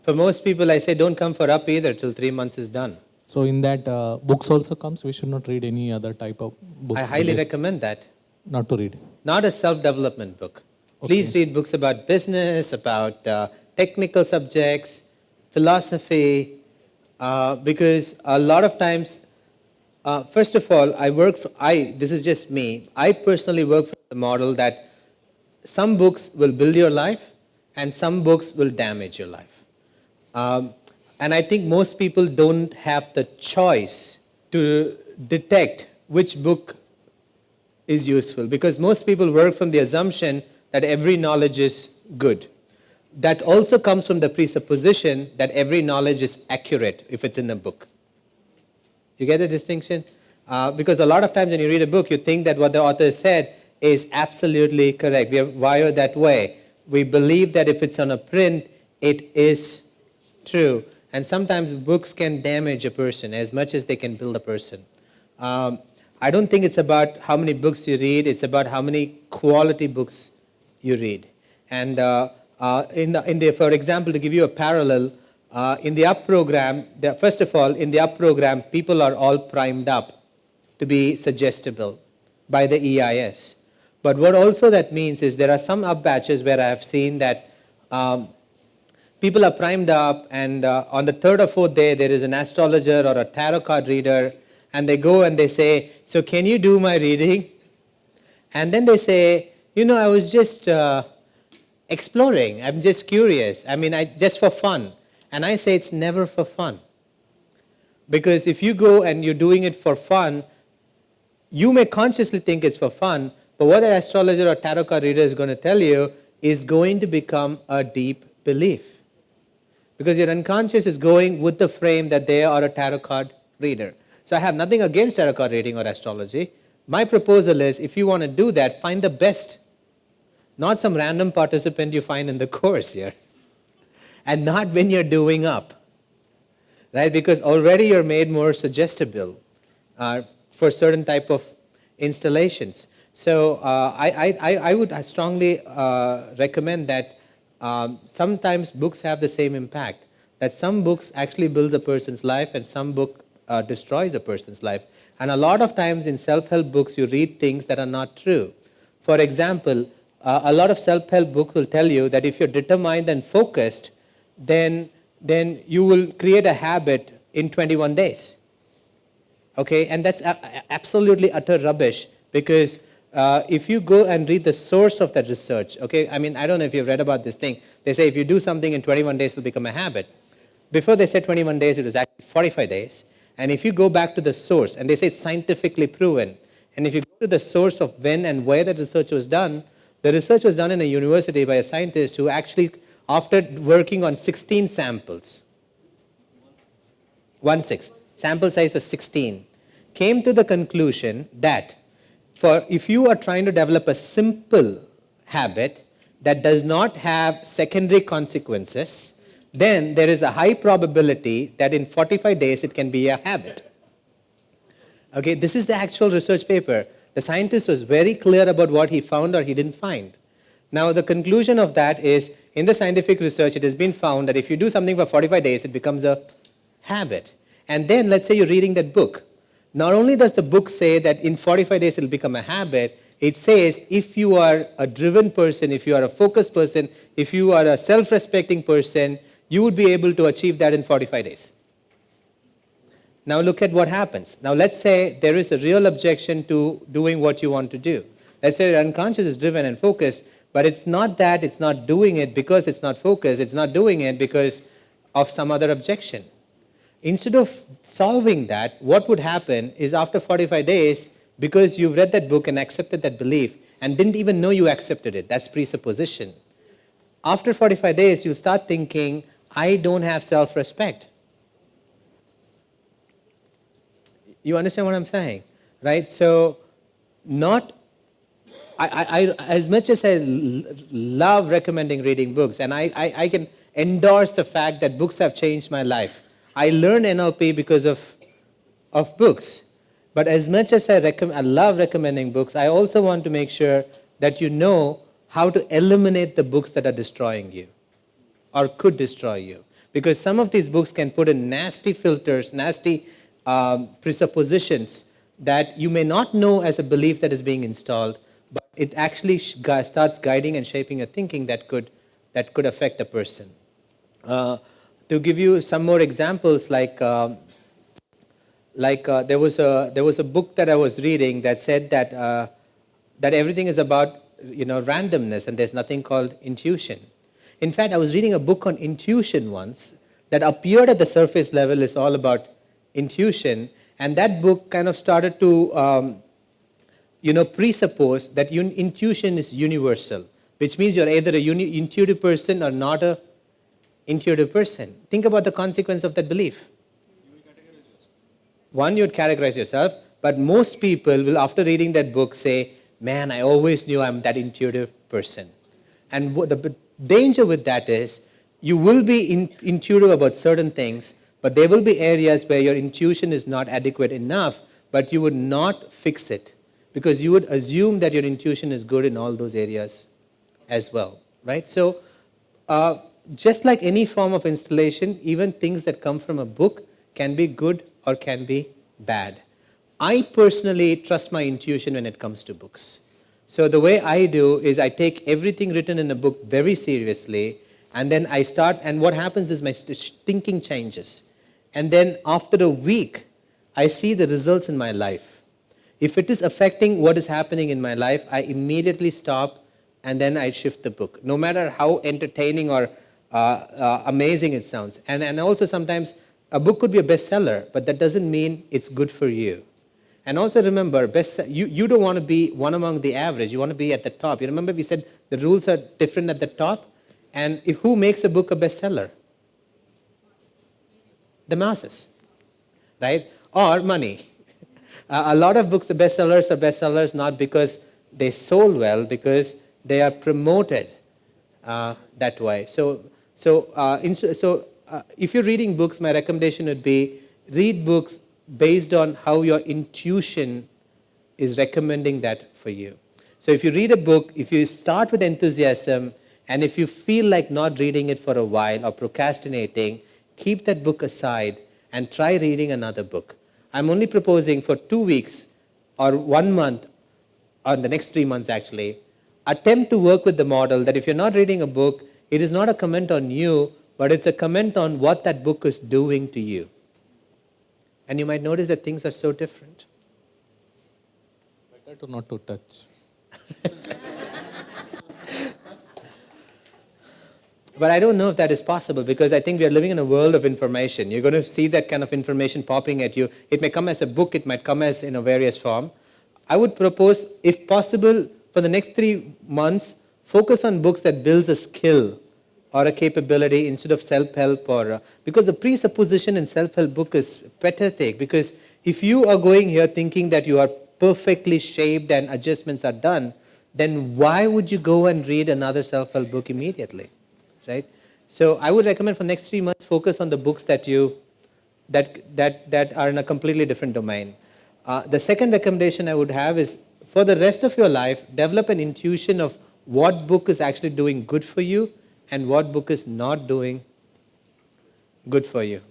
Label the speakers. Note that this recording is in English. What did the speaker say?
Speaker 1: For most people, I say don't come for up either till 3 months is done.
Speaker 2: So in that, books also comes. We should not read any other type of books.
Speaker 1: I highly recommend that.
Speaker 2: Not to read.
Speaker 1: Not a self-development book. Please read books about business, about technical subjects, philosophy, because a lot of times, first of all, this is just me, I personally work for the model that some books will build your life and some books will damage your life. And I think most people don't have the choice to detect which book is useful, because most people work from the assumption that every knowledge is good. That also comes from the presupposition that every knowledge is accurate if it's in a book. You get the distinction? Because a lot of times when you read a book, you think that what the author said is absolutely correct. We are wired that way. We believe that if it's on a print, it is true. And sometimes books can damage a person as much as they can build a person. I don't think it's about how many books you read, it's about how many quality books you read. And for example, to give you a parallel, in the UP program, first of all, in the UP program, people are all primed up to be suggestible by the EIS. But what also that means is there are some UP batches where I have seen that people are primed up, and on the third or fourth day, there is an astrologer or a tarot card reader, and they go and they say, so can you do my reading? And then they say, I was just exploring. I'm just curious. Just for fun. And I say it's never for fun. Because if you go and you're doing it for fun, you may consciously think it's for fun, but what an astrologer or tarot card reader is going to tell you is going to become a deep belief. Because your unconscious is going with the frame that they are a tarot card reader. So I have nothing against tarot card reading or astrology. My proposal is, if you want to do that, find the best. Not some random participant you find in the course here. And not when you're doing up. Right? Because already you're made more suggestible for certain type of installations. So I would strongly recommend that sometimes books have the same impact. That some books actually build a person's life and some book destroys a person's life. And a lot of times in self-help books, you read things that are not true. For example, a lot of self-help books will tell you that if you're determined and focused, then you will create a habit in 21 days. Okay, and that's absolutely utter rubbish, because if you go and read the source of that research, okay, I don't know if you've read about this thing. They say if you do something in 21 days, it'll become a habit. Before they said 21 days, it was actually 45 days. And if you go back to the source, and they say it's scientifically proven, and if you go to the source of when and where the research was done, the research was done in a university by a scientist who actually, after working on 16 samples, 1/6, sample size was 16, came to the conclusion that if you are trying to develop a simple habit that does not have secondary consequences, then there is a high probability that in 45 days it can be a habit. Okay, this is the actual research paper. The scientist was very clear about what he found or he didn't find. Now the conclusion of that is, in the scientific research, it has been found that if you do something for 45 days, it becomes a habit. And then let's say you're reading that book. Not only does the book say that in 45 days it will become a habit, it says if you are a driven person, if you are a focused person, if you are a self-respecting person, you would be able to achieve that in 45 days. Now look at what happens. Now let's say there is a real objection to doing what you want to do. Let's say your unconscious is driven and focused, but it's not that it's not doing it because it's not focused, it's not doing it because of some other objection. Instead of solving that, what would happen is after 45 days, because you've read that book and accepted that belief and didn't even know you accepted it, that's presupposition. After 45 days, you start thinking, I don't have self-respect. You understand what I'm saying, right? So, as much as I love recommending reading books, and I can endorse the fact that books have changed my life. I learned NLP because of books. But as much as I love recommending books, I also want to make sure that you know how to eliminate the books that are destroying you or could destroy you. because some of these books can put in nasty filters, nasty presuppositions that you may not know as a belief that is being installed, but it actually starts guiding and shaping your thinking that could affect a person. To give you some more examples, there was a book that I was reading that said that everything is about randomness and there's nothing called intuition. In fact, I was reading a book on intuition once that appeared at the surface level is all about intuition, and that book kind of started to presuppose that intuition is universal, which means you're either a intuitive person or not a intuitive person. Think about the consequence of that belief. One, you'd categorize yourself, but most people will, after reading that book, say, man, I always knew I'm that intuitive person. And the danger with that is you will be intuitive about certain things, but there will be areas where your intuition is not adequate enough, but you would not fix it because you would assume that your intuition is good in all those areas as well, right? So just like any form of installation, even things that come from a book can be good or can be bad. I personally trust my intuition when it comes to books. So the way I do is I take everything written in a book very seriously, and then I start, and what happens is my thinking changes. And then after a week, I see the results in my life. If it is affecting what is happening in my life, I immediately stop and then I shift the book, no matter how entertaining or amazing it sounds. And also sometimes a book could be a bestseller, but that doesn't mean it's good for you. And also remember, you don't want to be one among the average. You want to be at the top. You remember we said the rules are different at the top? And who makes a book a bestseller? The masses, right? Or money. A lot of books are bestsellers not because they sold well, because they are promoted that way. So if you're reading books, my recommendation would be read books based on how your intuition is recommending that for you. So if you read a book, if you start with enthusiasm, and if you feel like not reading it for a while or procrastinating, keep that book aside and try reading another book. I'm only proposing for 2 weeks or 1 month, or the next 3 months actually, attempt to work with the model that if you're not reading a book, it is not a comment on you, but it's a comment on what that book is doing to you. And you might notice that things are so different.
Speaker 2: Better to not to touch.
Speaker 1: But I don't know if that is possible, because I think we are living in a world of information. You're going to see that kind of information popping at you. It may come as a book, it might come as in a various form. I would propose, if possible, for the next 3 months, focus on books that builds a skill or a capability instead of self-help, or because the presupposition in self-help book is pathetic. Because if you are going here thinking that you are perfectly shaped and adjustments are done, then why would you go and read another self-help book immediately, right? So I would recommend for the next 3 months, focus on the books that are in a completely different domain. The second recommendation I would have is, for the rest of your life, develop an intuition of what book is actually doing good for you and what book is not doing good for you.